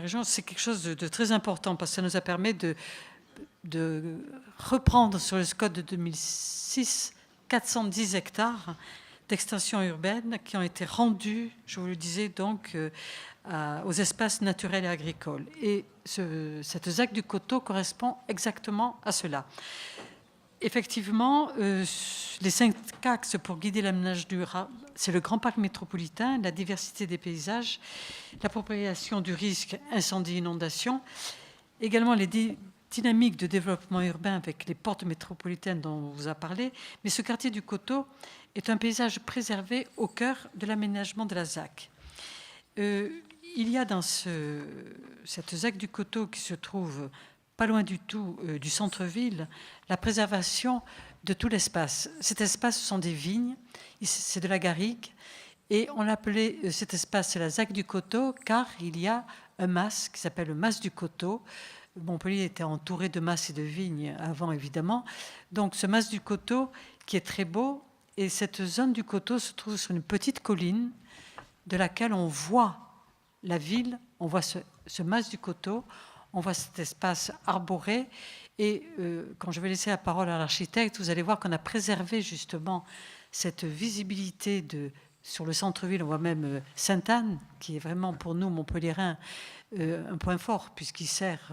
région, c'est quelque chose de très important parce que ça nous a permis de reprendre sur le SCOT de 2006 410 hectares d'extension urbaine qui ont été rendus, je vous le disais, donc aux espaces naturels et agricoles. Et cette ZAC du Coteau correspond exactement à cela. Effectivement, les 5 axes pour guider l'aménagement durable, c'est le grand parc métropolitain, la diversité des paysages, l'appropriation du risque incendie-inondation, également les dynamiques de développement urbain avec les portes métropolitaines dont on vous a parlé. Mais ce quartier du Coteau est un paysage préservé au cœur de l'aménagement de la ZAC. Il y a dans cette ZAC du Coteau qui se trouve pas loin du tout du centre-ville, la préservation de tout l'espace. Cet espace, ce sont des vignes, c'est de la garrigue, et on l'appelait cet espace la ZAC du Coteau, car il y a un mas qui s'appelle le mas du Coteau. Montpellier était entouré de mas et de vignes avant, évidemment. Donc ce mas du Coteau qui est très beau, et cette zone du Coteau se trouve sur une petite colline de laquelle on voit la ville, on voit ce mas du Coteau, on voit cet espace arboré. Et quand je vais laisser la parole à l'architecte, vous allez voir qu'on a préservé justement cette visibilité sur le centre-ville. On voit même Sainte-Anne, qui est vraiment pour nous, Montpelliérains, un point fort, puisqu'il sert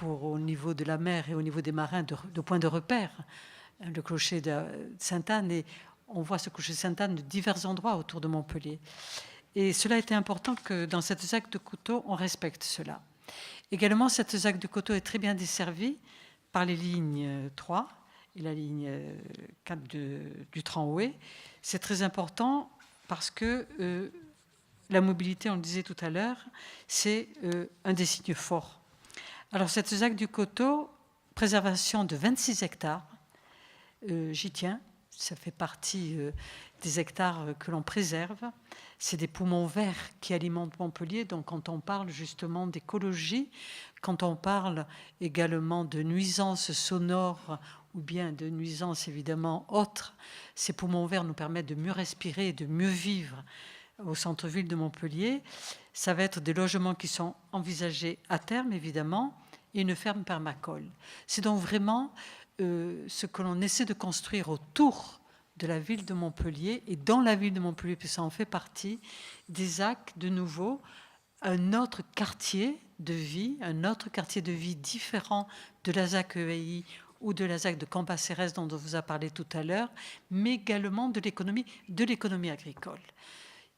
au niveau de la mer et au niveau des marins de point de repère, le clocher de Sainte-Anne. Et on voit ce clocher de Sainte-Anne de divers endroits autour de Montpellier. Et cela était important que dans cette ZAC de Coteau, on respecte cela. Également, cette ZAC de Coteau est très bien desservie par les lignes 3 et la ligne 4 du tramway. C'est très important parce que la mobilité, on le disait tout à l'heure, c'est un des signes forts. Alors, cette ZAC du Coteau, préservation de 26 hectares, j'y tiens, ça fait partie des hectares que l'on préserve. C'est des poumons verts qui alimentent Montpellier. Donc, quand on parle justement d'écologie, quand on parle également de nuisances sonores ou bien de nuisances évidemment autres, ces poumons verts nous permettent de mieux respirer et de mieux vivre au centre-ville de Montpellier. Ça va être des logements qui sont envisagés à terme, évidemment, et une ferme permacole. C'est donc vraiment ce que l'on essaie de construire autour de la ville de Montpellier et dans la ville de Montpellier, puis ça en fait partie, des ZAC de nouveau, un autre quartier de vie, différent de la ZAC EAI ou de la ZAC de Campasserès dont on vous a parlé tout à l'heure, mais également de l'économie agricole.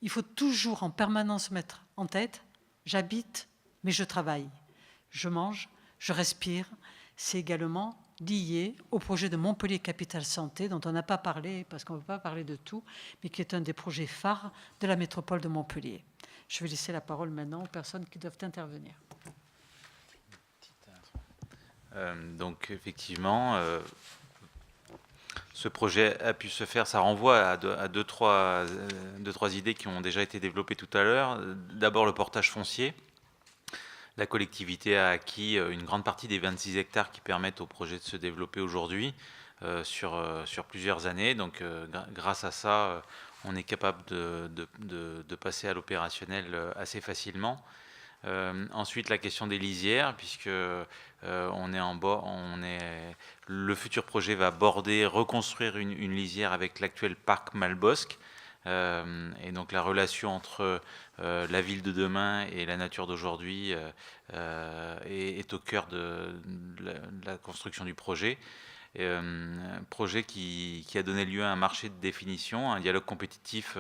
Il faut toujours en permanence mettre en tête, j'habite, mais je travaille, je mange, je respire. C'est également lié au projet de Montpellier Capital Santé, dont on n'a pas parlé, parce qu'on ne peut pas parler de tout, mais qui est un des projets phares de la métropole de Montpellier. Je vais laisser la parole maintenant aux personnes qui doivent intervenir. Donc, effectivement, ce projet a pu se faire, ça renvoie à deux, trois idées qui ont déjà été développées tout à l'heure. D'abord, le portage foncier. La collectivité a acquis une grande partie des 26 hectares qui permettent au projet de se développer aujourd'hui sur plusieurs années. Donc, grâce à ça, on est capable de passer à l'opérationnel assez facilement. Ensuite, la question des lisières, puisque le futur projet va reconstruire une lisière avec l'actuel parc Malbosc. Et donc la relation entre la ville de demain et la nature d'aujourd'hui est au cœur de la construction du projet. Projet qui a donné lieu à un marché de définition, un dialogue compétitif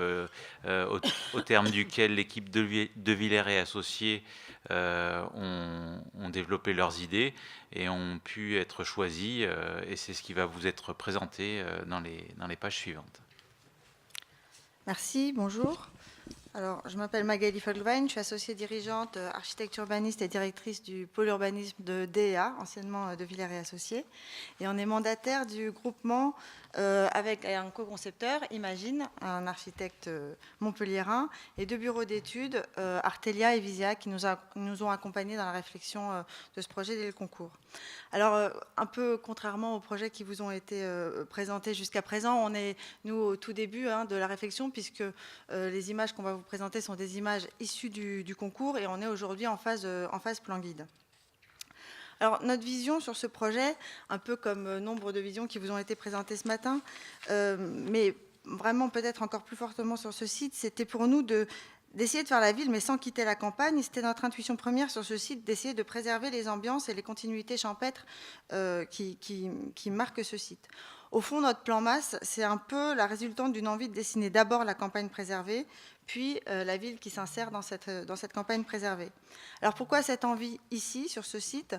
au terme duquel l'équipe de Villers et associés ont développé leurs idées et ont pu être choisis, et c'est ce qui va vous être présenté dans les pages suivantes. Merci, bonjour. Alors, je m'appelle Magali Fogelwein, je suis associée dirigeante, architecte urbaniste et directrice du pôle urbanisme de DEA, anciennement de Villers et Associés. Et on est mandataire du groupement avec un co-concepteur, Imagine, un architecte montpelliérain, et deux bureaux d'études, Artelia et Visia, qui nous ont accompagnés dans la réflexion de ce projet dès le concours. Alors, un peu contrairement aux projets qui vous ont été présentés jusqu'à présent, on est, nous, au tout début de la réflexion, puisque les images qu'on va vous présenter sont des images issues du concours et on est aujourd'hui en phase plan guide. Alors, notre vision sur ce projet, un peu comme nombre de visions qui vous ont été présentées ce matin, mais vraiment peut-être encore plus fortement sur ce site, c'était pour nous d'essayer de faire la ville, mais sans quitter la campagne. C'était notre intuition première sur ce site, d'essayer de préserver les ambiances et les continuités champêtres qui marquent ce site. Au fond, notre plan masse, c'est un peu la résultante d'une envie de dessiner d'abord la campagne préservée, puis la ville qui s'insère dans cette campagne préservée. Alors pourquoi cette envie ici, sur ce site ?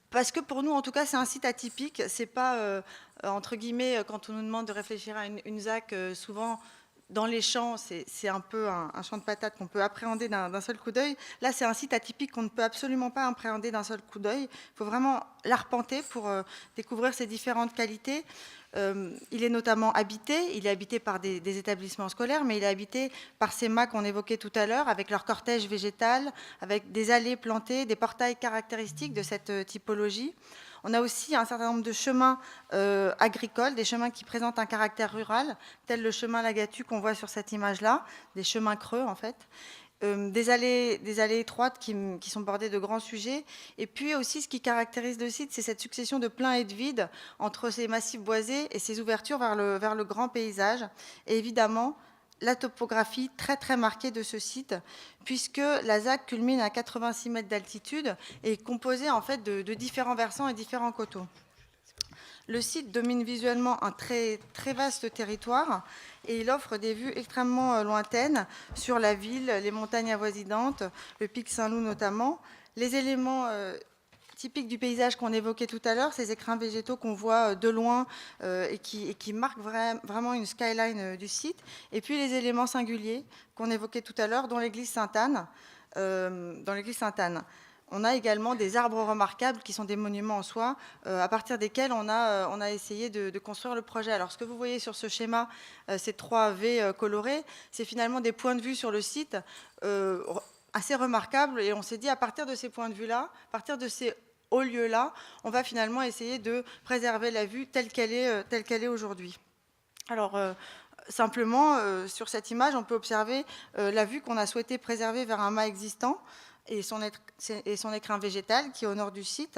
Parce que pour nous, en tout cas, c'est un site atypique. C'est pas, entre guillemets, quand on nous demande de réfléchir à une ZAC, souvent dans les champs, c'est un peu un champ de patates qu'on peut appréhender d'un seul coup d'œil. Là, c'est un site atypique qu'on ne peut absolument pas appréhender d'un seul coup d'œil. Il faut vraiment l'arpenter pour découvrir ses différentes qualités. Il est notamment habité, il est habité par des établissements scolaires, mais il est habité par ces mâts qu'on évoquait tout à l'heure, avec leur cortège végétal, avec des allées plantées, des portails caractéristiques de cette typologie. On a aussi un certain nombre de chemins agricoles, des chemins qui présentent un caractère rural, tel le chemin Lagatu qu'on voit sur cette image-là, des chemins creux en fait. Des allées étroites qui sont bordées de grands sujets. Et puis aussi, ce qui caractérise le site, c'est cette succession de pleins et de vides entre ces massifs boisés et ces ouvertures vers le grand paysage. Et évidemment, la topographie très très marquée de ce site, puisque la ZAC culmine à 86 mètres d'altitude et est composée en fait de différents versants et différents coteaux. Le site domine visuellement un très, très vaste territoire et il offre des vues extrêmement lointaines sur la ville, les montagnes avoisinantes, le pic Saint-Loup notamment. Les éléments typiques du paysage qu'on évoquait tout à l'heure, ces écrins végétaux qu'on voit de loin et qui marquent vraiment une skyline du site. Et puis les éléments singuliers qu'on évoquait tout à l'heure, dont l'église Sainte-Anne. On a également des arbres remarquables qui sont des monuments en soi, à partir desquels on a essayé de construire le projet. Alors, ce que vous voyez sur ce schéma, ces 3 V colorés, c'est finalement des points de vue sur le site assez remarquables. Et on s'est dit, à partir de ces points de vue-là, à partir de ces hauts lieux-là, on va finalement essayer de préserver la vue telle qu'elle est aujourd'hui. Alors, simplement, sur cette image, on peut observer la vue qu'on a souhaité préserver vers un mât existant, et son écrin végétal qui est au nord du site.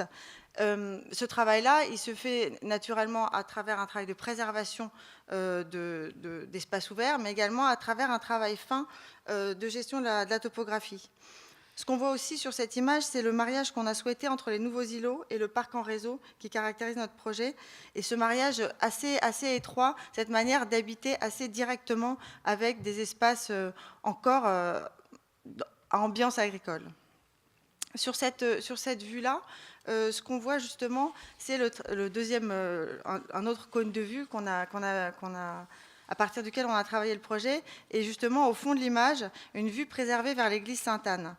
Ce travail-là, il se fait naturellement à travers un travail de préservation d'espaces ouverts, mais également à travers un travail fin de gestion de la topographie. Ce qu'on voit aussi sur cette image, c'est le mariage qu'on a souhaité entre les nouveaux îlots et le parc en réseau qui caractérise notre projet. Et ce mariage assez étroit, cette manière d'habiter assez directement avec des espaces encore à ambiance agricole. Sur cette vue-là, ce qu'on voit justement, c'est le deuxième, un autre cône de vue à partir duquel on a travaillé le projet, et justement au fond de l'image, une vue préservée vers l'église Sainte-Anne.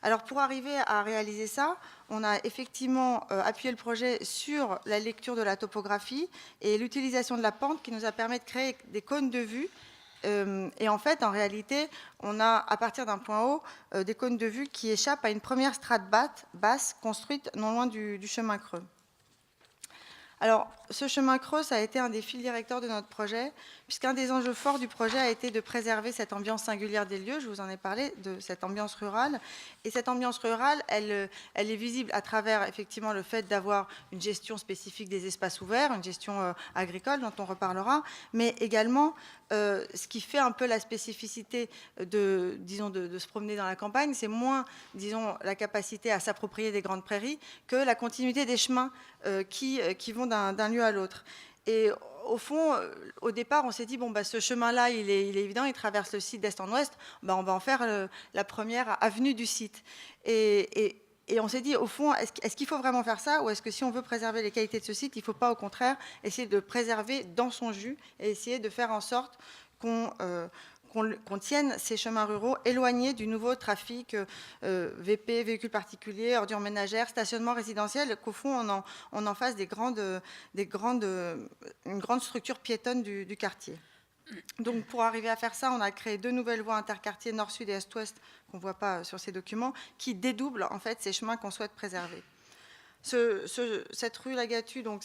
Alors pour arriver à réaliser ça, on a effectivement appuyé le projet sur la lecture de la topographie et l'utilisation de la pente qui nous a permis de créer des cônes de vue. Et en fait, en réalité, on a, à partir d'un point haut, des cônes de vue qui échappent à une première strate basse construite non loin du chemin creux. Alors, ce chemin creux, ça a été un des fils directeurs de notre projet, puisqu'un des enjeux forts du projet a été de préserver cette ambiance singulière des lieux. Je vous en ai parlé, de cette ambiance rurale. Et cette ambiance rurale, elle est visible à travers, effectivement, le fait d'avoir une gestion spécifique des espaces ouverts, une gestion agricole, dont on reparlera, mais également, ce qui fait un peu la spécificité de se promener dans la campagne, c'est moins, disons, la capacité à s'approprier des grandes prairies que la continuité des chemins qui vont d'un lieu à l'autre. Et au fond, au départ, on s'est dit, bon, bah, ce chemin-là, il est évident, il traverse le site d'est en ouest, bah, on va en faire la première avenue du site. Et on s'est dit, au fond, est-ce qu'il faut vraiment faire ça, ou est-ce que si on veut préserver les qualités de ce site, il ne faut pas, au contraire, essayer de préserver dans son jus et essayer de faire en sorte qu'on tienne ces chemins ruraux éloignés du nouveau trafic VP, véhicules particuliers, ordures ménagères, stationnement résidentiel, qu'au fond, on en fasse une grande structure piétonne du quartier. Donc, pour arriver à faire ça, on a créé 2 nouvelles voies interquartiers nord-sud et est-ouest qu'on ne voit pas sur ces documents, qui dédoublent en fait ces chemins qu'on souhaite préserver. Cette rue Lagatu, donc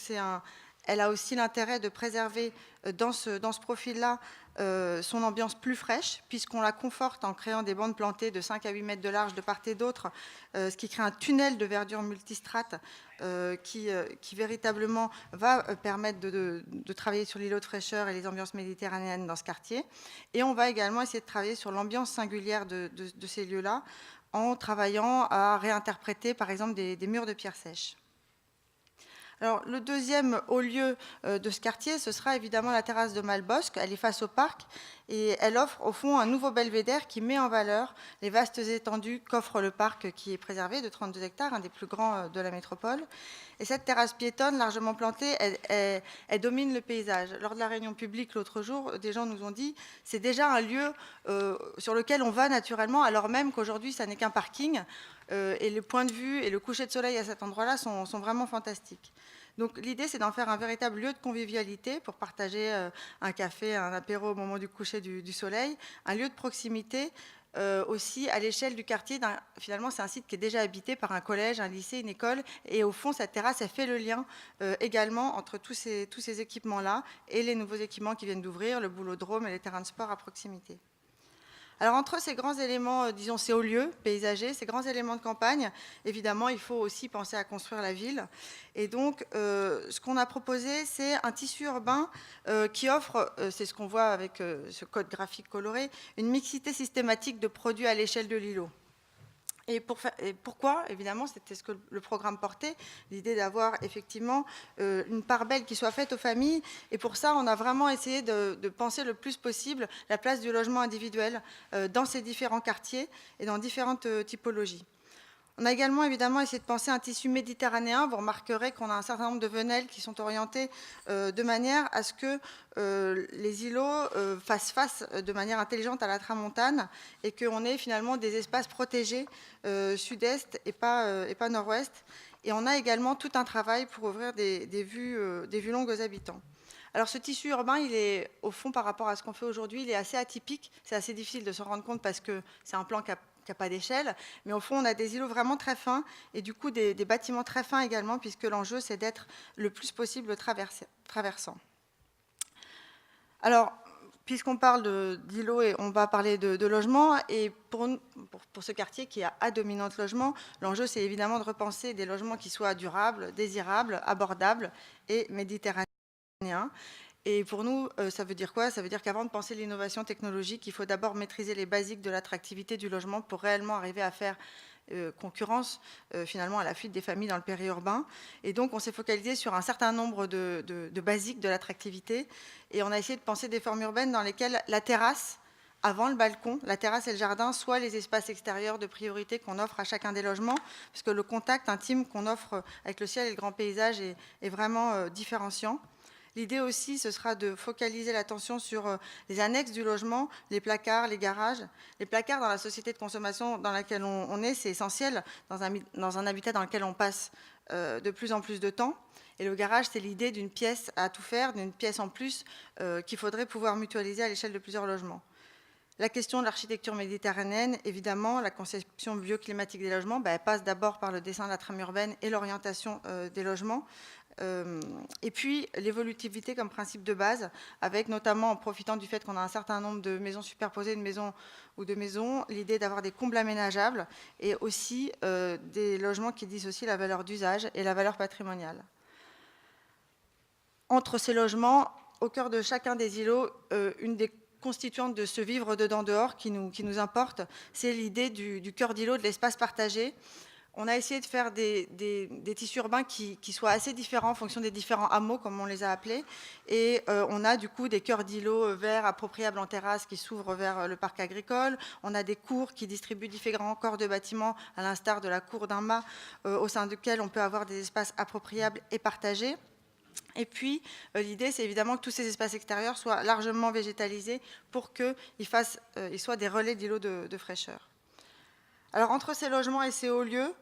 elle a aussi l'intérêt de préserver dans ce profil-là son ambiance plus fraîche, puisqu'on la conforte en créant des bandes plantées de 5 à 8 mètres de large de part et d'autre, ce qui crée un tunnel de verdure multistrate qui véritablement va permettre de travailler sur l'îlot de fraîcheur et les ambiances méditerranéennes dans ce quartier. Et on va également essayer de travailler sur l'ambiance singulière de ces lieux-là, en travaillant à réinterpréter, par exemple, des murs de pierre sèche. Alors, le deuxième haut lieu de ce quartier, ce sera évidemment la terrasse de Malbosc. Elle est face au parc et elle offre au fond un nouveau belvédère qui met en valeur les vastes étendues qu'offre le parc qui est préservé de 32 hectares, un des plus grands de la métropole. Et cette terrasse piétonne largement plantée, elle domine le paysage. Lors de la réunion publique l'autre jour, des gens nous ont dit c'est déjà un lieu sur lequel on va naturellement, alors même qu'aujourd'hui, ça n'est qu'un parking. Et le point de vue et le coucher de soleil à cet endroit-là sont vraiment fantastiques. Donc l'idée, c'est d'en faire un véritable lieu de convivialité pour partager un café, un apéro au moment du coucher du soleil, un lieu de proximité aussi à l'échelle du quartier. Finalement, c'est un site qui est déjà habité par un collège, un lycée, une école, et au fond, cette terrasse, elle fait le lien également entre tous ces équipements-là et les nouveaux équipements qui viennent d'ouvrir, le boulodrome et les terrains de sport à proximité. Alors, entre ces grands éléments, disons, ces hauts lieux paysagers, ces grands éléments de campagne, évidemment, il faut aussi penser à construire la ville. Et donc, ce qu'on a proposé, c'est un tissu urbain qui offre, c'est ce qu'on voit avec ce code graphique coloré, une mixité systématique de produits à l'échelle de l'îlot. Et pourquoi, évidemment, c'était ce que le programme portait, l'idée d'avoir effectivement une part belle qui soit faite aux familles. Et pour ça, on a vraiment essayé de penser le plus possible la place du logement individuel dans ces différents quartiers et dans différentes typologies. On a également évidemment essayé de penser un tissu méditerranéen. Vous remarquerez qu'on a un certain nombre de venelles qui sont orientées de manière à ce que les îlots fassent face de manière intelligente à la tramontane et qu'on ait finalement des espaces protégés sud-est et pas nord-ouest. Et on a également tout un travail pour ouvrir des vues longues aux habitants. Alors ce tissu urbain, il est au fond par rapport à ce qu'on fait aujourd'hui, il est assez atypique. C'est assez difficile de se rendre compte parce que c'est un plan qui n'a pas d'échelle, mais au fond, on a des îlots vraiment très fins et du coup des bâtiments très fins également, puisque l'enjeu, c'est d'être le plus possible traversant. Alors, puisqu'on parle d'îlots, et on va parler de logement, et pour ce quartier qui a à dominante logement, l'enjeu, c'est évidemment de repenser des logements qui soient durables, désirables, abordables et méditerranéens. Et pour nous, ça veut dire quoi? Ça veut dire qu'avant de penser l'innovation technologique, il faut d'abord maîtriser les basiques de l'attractivité du logement pour réellement arriver à faire concurrence finalement à la fuite des familles dans le périurbain. Et donc, on s'est focalisé sur un certain nombre de basiques de l'attractivité. Et on a essayé de penser des formes urbaines dans lesquelles la terrasse, avant le balcon, la terrasse et le jardin, soient les espaces extérieurs de priorité qu'on offre à chacun des logements, parce que le contact intime qu'on offre avec le ciel et le grand paysage est vraiment différenciant. L'idée aussi, ce sera de focaliser l'attention sur les annexes du logement, les placards, les garages. Les placards, dans la société de consommation dans laquelle on est, c'est essentiel dans un habitat dans lequel on passe de plus en plus de temps. Et le garage, c'est l'idée d'une pièce à tout faire, d'une pièce en plus qu'il faudrait pouvoir mutualiser à l'échelle de plusieurs logements. La question de l'architecture méditerranéenne, évidemment, la conception bioclimatique des logements, elle passe d'abord par le dessin de la trame urbaine et l'orientation des logements. Et puis l'évolutivité comme principe de base, avec notamment en profitant du fait qu'on a un certain nombre de maisons superposées, de maisons, l'idée d'avoir des combles aménageables et aussi des logements qui dissocient la valeur d'usage et la valeur patrimoniale. Entre ces logements, au cœur de chacun des îlots, une des constituantes de ce vivre dedans dehors qui nous importe, c'est l'idée du cœur d'îlot, de l'espace partagé. On a essayé de faire des tissus urbains qui soient assez différents en fonction des différents hameaux, comme on les a appelés. Et on a du coup des cœurs d'îlots verts appropriables en terrasse qui s'ouvrent vers le parc agricole. On a des cours qui distribuent différents corps de bâtiments, à l'instar de la cour d'un mât, au sein duquel on peut avoir des espaces appropriables et partagés. Et puis, l'idée, c'est évidemment que tous ces espaces extérieurs soient largement végétalisés pour qu'ils soient des relais d'îlots de fraîcheur. Alors, entre ces logements et ces hauts lieux,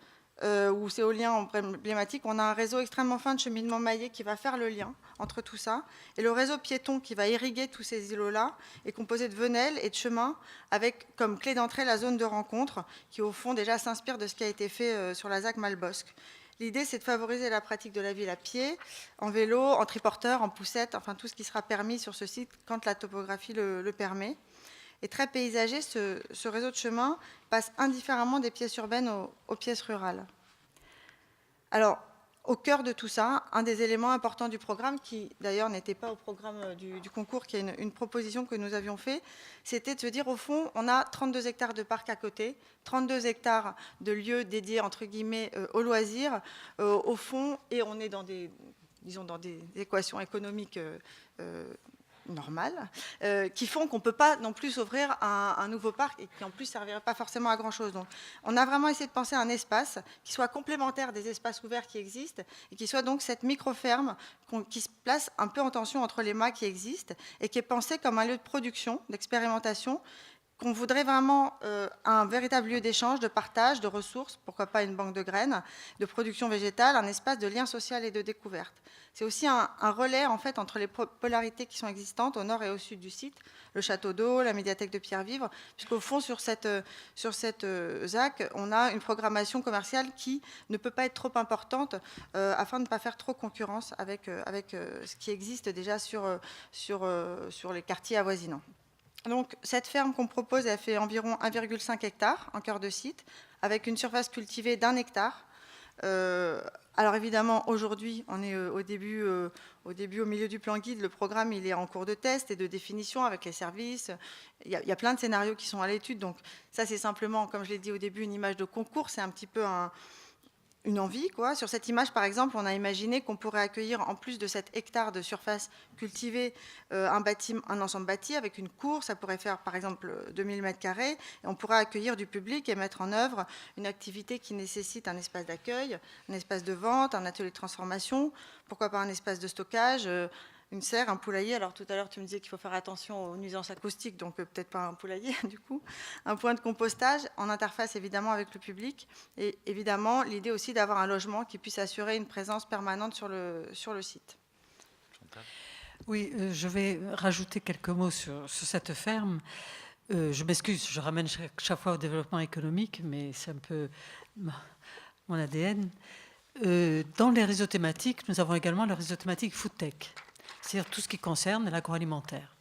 ou ces hauts liens emblématiques, on a un réseau extrêmement fin de cheminement maillé qui va faire le lien entre tout ça. Et le réseau piéton qui va irriguer tous ces îlots-là est composé de venelles et de chemins avec comme clé d'entrée la zone de rencontre qui, au fond, déjà s'inspire de ce qui a été fait sur la ZAC Malbosc. L'idée, c'est de favoriser la pratique de la ville à pied, en vélo, en triporteur, en poussette, enfin tout ce qui sera permis sur ce site quand la topographie le permet. Et très paysager, ce réseau de chemins passe indifféremment des pièces urbaines aux pièces rurales. Alors, au cœur de tout ça, un des éléments importants du programme, qui d'ailleurs n'était pas au programme du concours, qui est une proposition que nous avions faite, c'était de se dire, au fond, on a 32 hectares de parc à côté, 32 hectares de lieux dédiés, entre guillemets, aux loisirs, au fond, et on est dans des, disons, dans des équations économiques normales, qui font qu'on ne peut pas non plus s'ouvrir un nouveau parc et qui en plus ne servirait pas forcément à grand chose. Donc on a vraiment essayé de penser à un espace qui soit complémentaire des espaces ouverts qui existent et qui soit donc cette micro-ferme qui se place un peu en tension entre les mâts qui existent et qui est pensée comme un lieu de production, d'expérimentation, qu'on voudrait vraiment un véritable lieu d'échange, de partage, de ressources, pourquoi pas une banque de graines, de production végétale, un espace de lien social et de découverte. C'est aussi un relais en fait entre les polarités qui sont existantes au nord et au sud du site, le château d'eau, la médiathèque de Pierre-Vivre, puisqu'au fond sur cette ZAC, on a une programmation commerciale qui ne peut pas être trop importante afin de ne pas faire trop concurrence avec ce qui existe déjà sur les quartiers avoisinants. Donc, cette ferme qu'on propose, elle fait environ 1,5 hectare en cœur de site, avec une surface cultivée d'1 hectare. Alors évidemment, aujourd'hui, on est au milieu du plan guide. Le programme, il est en cours de test et de définition avec les services. Il y a plein de scénarios qui sont à l'étude. Donc ça, c'est simplement, comme je l'ai dit au début, une image de concours. C'est un petit peu une envie, quoi. Sur cette image, par exemple, on a imaginé qu'on pourrait accueillir, en plus de cet hectare de surface cultivée, un ensemble bâti avec une cour. Ça pourrait faire, par exemple, 2000 m². Et on pourrait accueillir du public et mettre en œuvre une activité qui nécessite un espace d'accueil, un espace de vente, un atelier de transformation, pourquoi pas un espace de stockage, une serre, un poulailler. Alors tout à l'heure, tu me disais qu'il faut faire attention aux nuisances acoustiques, donc peut-être pas un poulailler du coup. Un point de compostage en interface évidemment avec le public. Et évidemment, l'idée aussi d'avoir un logement qui puisse assurer une présence permanente sur le site. Oui, je vais rajouter quelques mots sur cette ferme. Je m'excuse, je ramène chaque fois au développement économique, mais c'est un peu mon ADN. Dans les réseaux thématiques, nous avons également le réseau thématique Foodtech, c'est-à-dire tout ce qui concerne l'agroalimentaire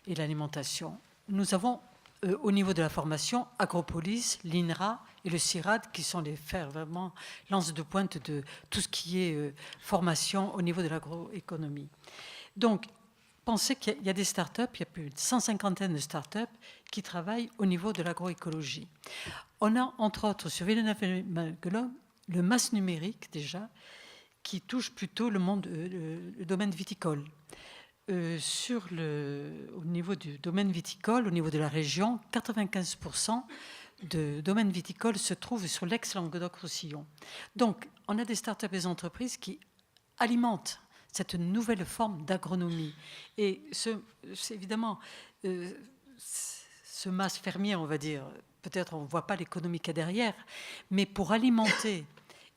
et l'alimentation. Nous avons, au niveau de la formation, Agropolis, l'INRA et le CIRAD, qui sont les fers vraiment lance de pointe de tout ce qui est formation au niveau de l'agroéconomie. Donc, pensez qu'il y a des startups, il y a plus de 150 de startups qui travaillent au niveau de l'agroécologie. On a, entre autres, sur Villeneuve-Maguelone, le MAS numérique, déjà, qui touche plutôt le domaine viticole. Au niveau du domaine viticole, au niveau de la région, 95% de domaine viticole se trouve sur l'ex-Languedoc-Roussillon. Donc, on a des startups et des entreprises qui alimentent cette nouvelle forme d'agronomie. Et évidemment, ce MAS fermier, on va dire, peut-être on ne voit pas l'économie qu'il y a derrière, mais pour alimenter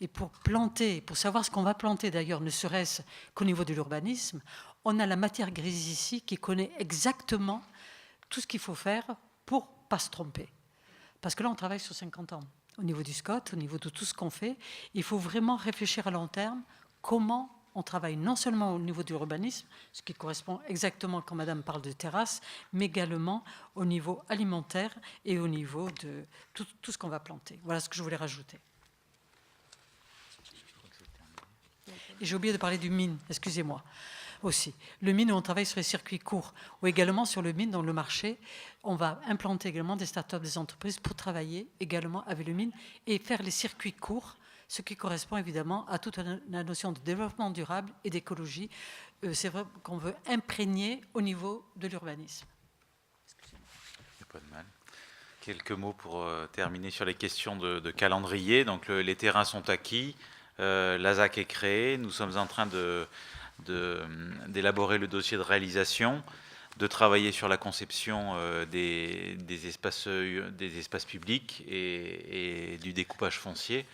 et pour planter, pour savoir ce qu'on va planter d'ailleurs, ne serait-ce qu'au niveau de l'urbanisme, on a la matière grise ici qui connaît exactement tout ce qu'il faut faire pour ne pas se tromper. Parce que là, on travaille sur 50 ans. Au niveau du SCOT, au niveau de tout ce qu'on fait, il faut vraiment réfléchir à long terme comment on travaille non seulement au niveau de l'urbanisme, ce qui correspond exactement quand Madame parle de terrasse, mais également au niveau alimentaire et au niveau de tout ce qu'on va planter. Voilà ce que je voulais rajouter. Et j'ai oublié de parler du mine, excusez-moi, aussi. Le mine, où on travaille sur les circuits courts, ou également sur le mine, dans le marché, on va implanter également des startups, des entreprises pour travailler également avec le mine et faire les circuits courts, ce qui correspond évidemment à toute la notion de développement durable et d'écologie. C'est vrai qu'on veut imprégner au niveau de l'urbanisme. Il n'y a pas de mal. Quelques mots pour terminer sur les questions de calendrier. Donc les terrains sont acquis, la ZAC est créée, nous sommes en train d'élaborer le dossier de réalisation, de travailler sur la conception des espaces publics et du découpage foncier.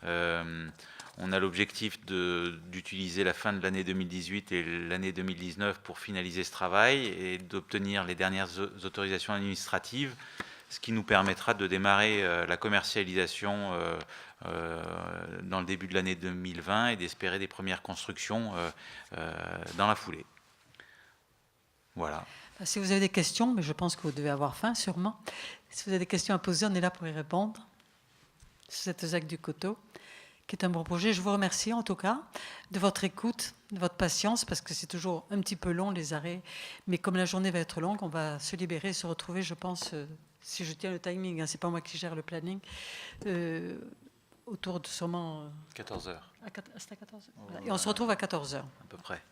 On a l'objectif d'utiliser la fin de l'année 2018 et l'année 2019 pour finaliser ce travail et d'obtenir les dernières autorisations administratives, ce qui nous permettra de démarrer la commercialisation dans le début de l'année 2020 et d'espérer des premières constructions dans la foulée. Voilà. Si vous avez des questions, mais je pense que vous devez avoir faim sûrement, si vous avez des questions à poser, on est là pour y répondre. C'est Zach Ducoteau, qui est un bon projet. Je vous remercie en tout cas de votre écoute, de votre patience, parce que c'est toujours un petit peu long les arrêts. Mais comme la journée va être longue, on va se libérer, se retrouver, je pense, si je tiens le timing, hein, c'est pas moi qui gère le planning, autour de sûrement... 14h. C'est à 14h. Et on se retrouve à 14h. À peu près.